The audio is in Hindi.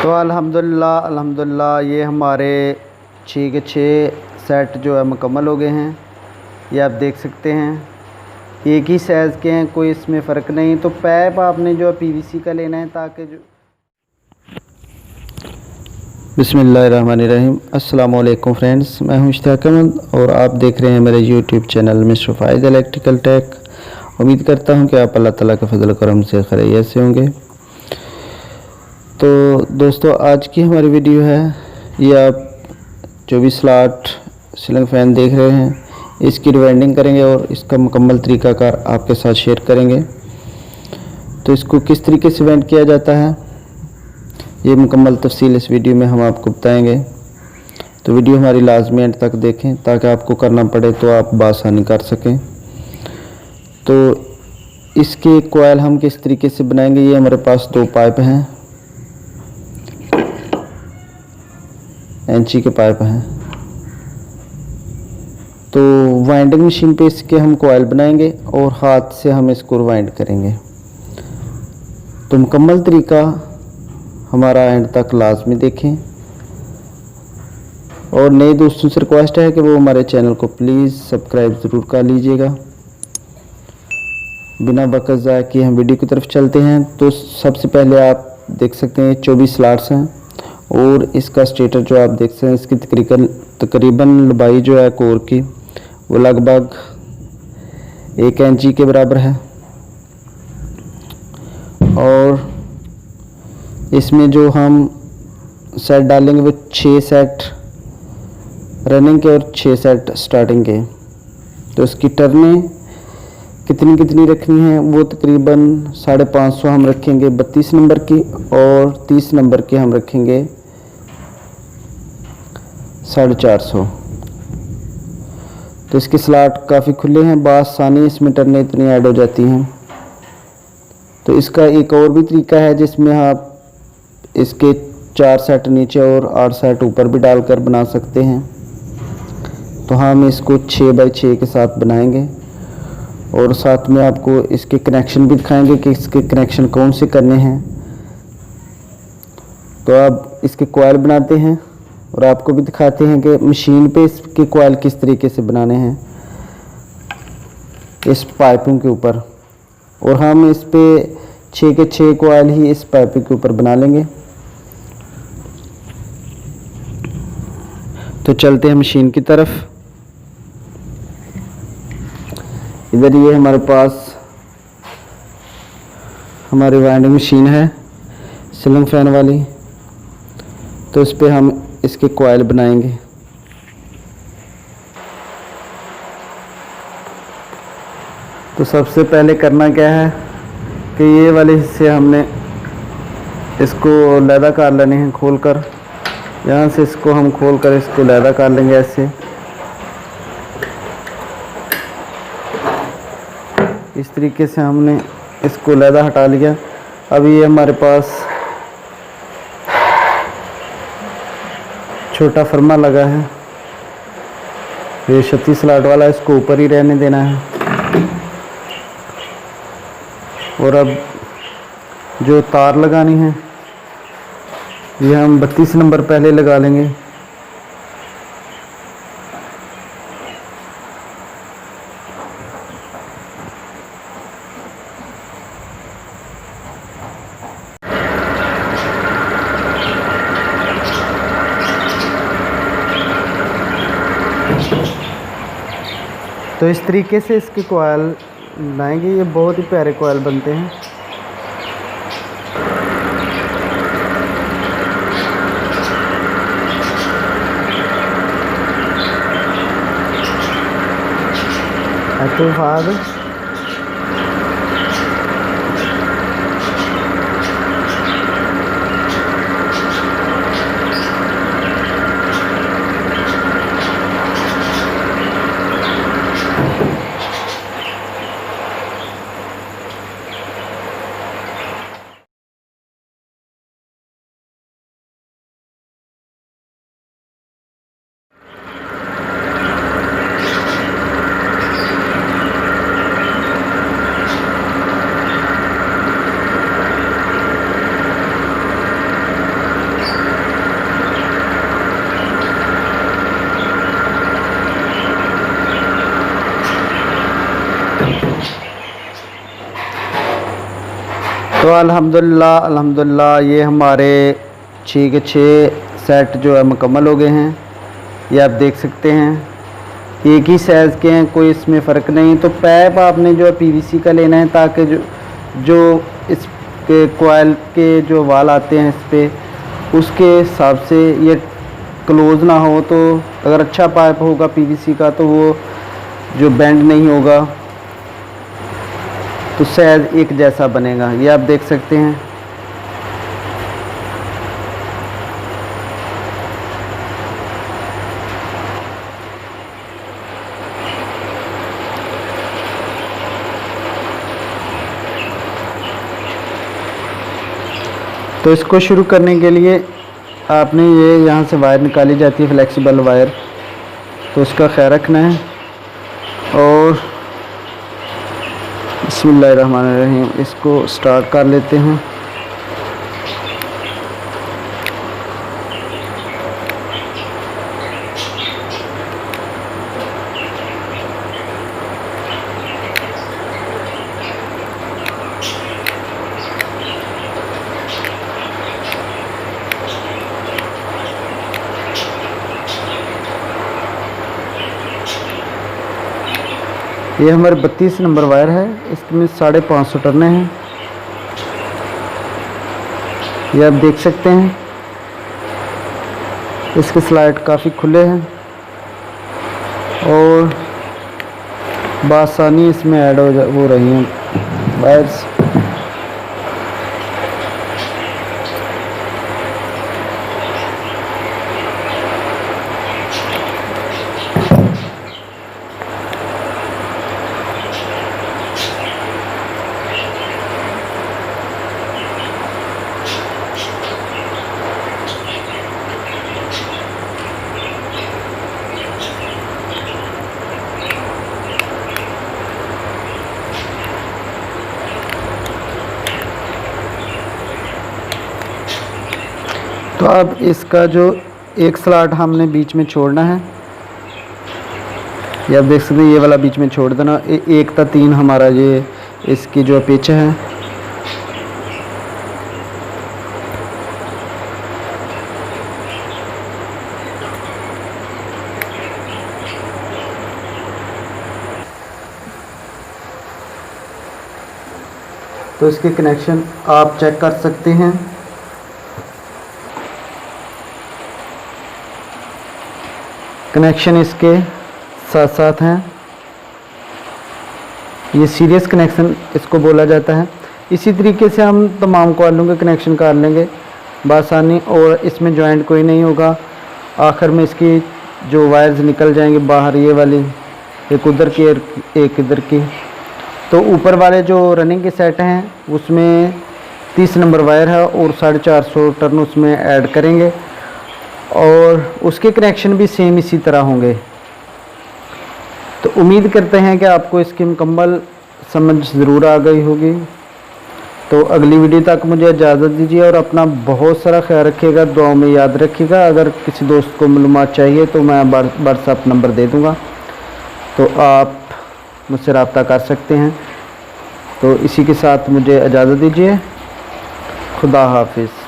तो अल्हम्दुलिल्लाह ये हमारे 6 के 6 सेट जो है मुकम्मल हो गए हैं। ये आप देख सकते हैं एक ही साइज़ के हैं, कोई इसमें फ़र्क नहीं। तो पाइप आपने जो है पीवीसी का लेना है ताकि जो बिस्मिल्लाहिर्रहमानिर्रहीम। अस्सलाम वालेकुम फ्रेंड्स, मैं हूं इश्तियाक अहमद और आप देख रहे हैं मेरे YouTube channel mister Faiz electrical tech. उम्मीद करता हूं कि आप अल्लाह ताला के फजल करम से खैरियत से होंगे। तो दोस्तों, आज की हमारी वीडियो है, ये आप जो भी स्लॉट सीलिंग फ़ैन देख रहे हैं इसकी रिवाइंडिंग करेंगे और इसका मुकम्मल तरीक़ाकार आपके साथ शेयर करेंगे। तो इसको किस तरीके से वेंड किया जाता है ये मुकम्मल तफसील इस वीडियो में हम आपको बताएंगे। तो वीडियो हमारी लाजमी एंड तक देखें ताकि आपको करना पड़े तो आप बासानी कर सकें। तो इसके कॉइल हम किस तरीके से बनाएंगे, ये हमारे पास 2 पाइप हैं, इंची के पाइप हैं। तो वाइंडिंग मशीन पे इसके हम कॉइल बनाएंगे और हाथ से हम इसको वाइंड करेंगे। तो मुकम्मल तरीका हमारा एंड तक लाजमी देखें और नए दोस्तों से रिक्वेस्ट है कि वो हमारे चैनल को प्लीज़ सब्सक्राइब ज़रूर कर लीजिएगा। बिना वक्त ज़ाया किए हम वीडियो की तरफ चलते हैं। तो सबसे पहले आप देख सकते हैं 24 स्लॉट्स हैं और इसका स्टेटर जो आप देख सकते हैं इसकी तकरीबन लंबाई जो है कोर की वो लगभग 1 इंची के बराबर है। और इसमें जो हम सेट डालेंगे वो 6 सेट रनिंग के और 6 सेट स्टार्टिंग के। तो इसकी टर्नें कितनी रखनी है वो तकरीबन 550 हम रखेंगे 32 नंबर की और 30 नंबर की हम रखेंगे 450। तो इसके स्लॉट काफ़ी खुले हैं, बआसानी इसमें टर्नें इतनी ऐड हो जाती हैं। तो इसका एक और भी तरीका है जिसमें आप इसके 4 सेट नीचे और 8 सेट ऊपर भी डालकर बना सकते हैं। तो हम इसको 6 बाई 6 के साथ बनाएंगे और साथ में आपको इसके कनेक्शन भी दिखाएंगे कि इसके कनेक्शन कौन से करने हैं। तो अब इसके कॉइल बनाते हैं और आपको भी दिखाते हैं कि मशीन पे इसके कॉइल किस तरीके से बनाने हैं इस पाइपों के ऊपर। और हम इस पे 6 के 6 कॉइल ही इस पाइप के ऊपर बना लेंगे। तो चलते हैं मशीन की तरफ। इधर ये हमारे पास हमारी वाइंडिंग मशीन है सीलिंग फैन वाली। तो इस पे हम इसके कॉइल बनाएंगे। तो सबसे पहले करना क्या है कि ये वाले हिस्से हमने इसको लैदा कर लेने हैं खोलकर। यहाँ से इसको हम खोलकर इसको लैदा कर लेंगे ऐसे। इस तरीके से हमने इसको लैदा हटा लिया। अब ये हमारे पास छोटा फर्मा लगा है, ये 36 स्लॉट वाला, इसको ऊपर ही रहने देना है। और अब जो तार लगानी है ये हम 32 नंबर पहले लगा लेंगे। तो इस तरीके से इसके कॉइल बनाएंगे, ये बहुत ही प्यारे कॉइल बनते हैं। तो बाद तो अल्हम्दुलिल्लाह ये हमारे 6 के 6 सेट जो है मुकम्मल हो गए हैं। ये आप देख सकते हैं एक ही साइज़ के हैं, कोई इसमें फ़र्क नहीं। तो पैप आपने जो है पीवीसी का लेना है, ताकि जो इसके कॉइल के जो वाल आते हैं इस पर, उसके हिसाब से ये क्लोज़ ना हो। तो अगर अच्छा पाइप होगा पीवीसी का तो वो जो बेंड नहीं होगा, तो साइज़ एक जैसा बनेगा। ये आप देख सकते हैं। तो इसको शुरू करने के लिए आपने ये यहाँ से वायर निकाली जाती है, फ्लेक्सिबल वायर, तो उसका ख्याल रखना है। और बिस्मिल्लाहिर्रहमानिर्रहीम इसको स्टार्ट कर लेते हैं। ये हमारे 32 नंबर वायर है, इसमें 550 टर्ने हैं। ये आप देख सकते हैं, इसके स्लाइड काफ़ी खुले हैं और बासानी इसमें ऐड हो रही हैं वायर्स। तो अब इसका जो एक स्लॉट हमने बीच में छोड़ना है, ये आप देख सकते हैं, ये वाला बीच में छोड़ देना। 1 था 3 हमारा ये इसकी जो पिच है। तो इसके कनेक्शन आप चेक कर सकते हैं। कनेक्शन इसके साथ साथ हैं। ये सीरियस कनेक्शन इसको बोला जाता है। इसी तरीके से हम तमाम कॉइलों के कनेक्शन कर लेंगे बासानी, और इसमें जॉइंट कोई नहीं होगा। आखिर में इसकी जो वायर्स निकल जाएंगे बाहर, ये वाली एक उधर की एक इधर की। तो ऊपर वाले जो रनिंग के सेट हैं उसमें 30 नंबर वायर है और 450 टर्न उसमें ऐड करेंगे, और उसके कनेक्शन भी सेम इसी तरह होंगे। तो उम्मीद करते हैं कि आपको इसकी मुकम्मल समझ ज़रूर आ गई होगी। तो अगली वीडियो तक मुझे इजाज़त दीजिए और अपना बहुत सारा ख्याल रखिएगा, दुआ में याद रखिएगा। अगर किसी दोस्त को मालूमात चाहिए तो मैं व्हाट्सएप नंबर दे दूँगा, तो आप मुझसे रब्ता कर सकते हैं। तो इसी के साथ मुझे इजाज़त दीजिए। खुदा हाफिज़।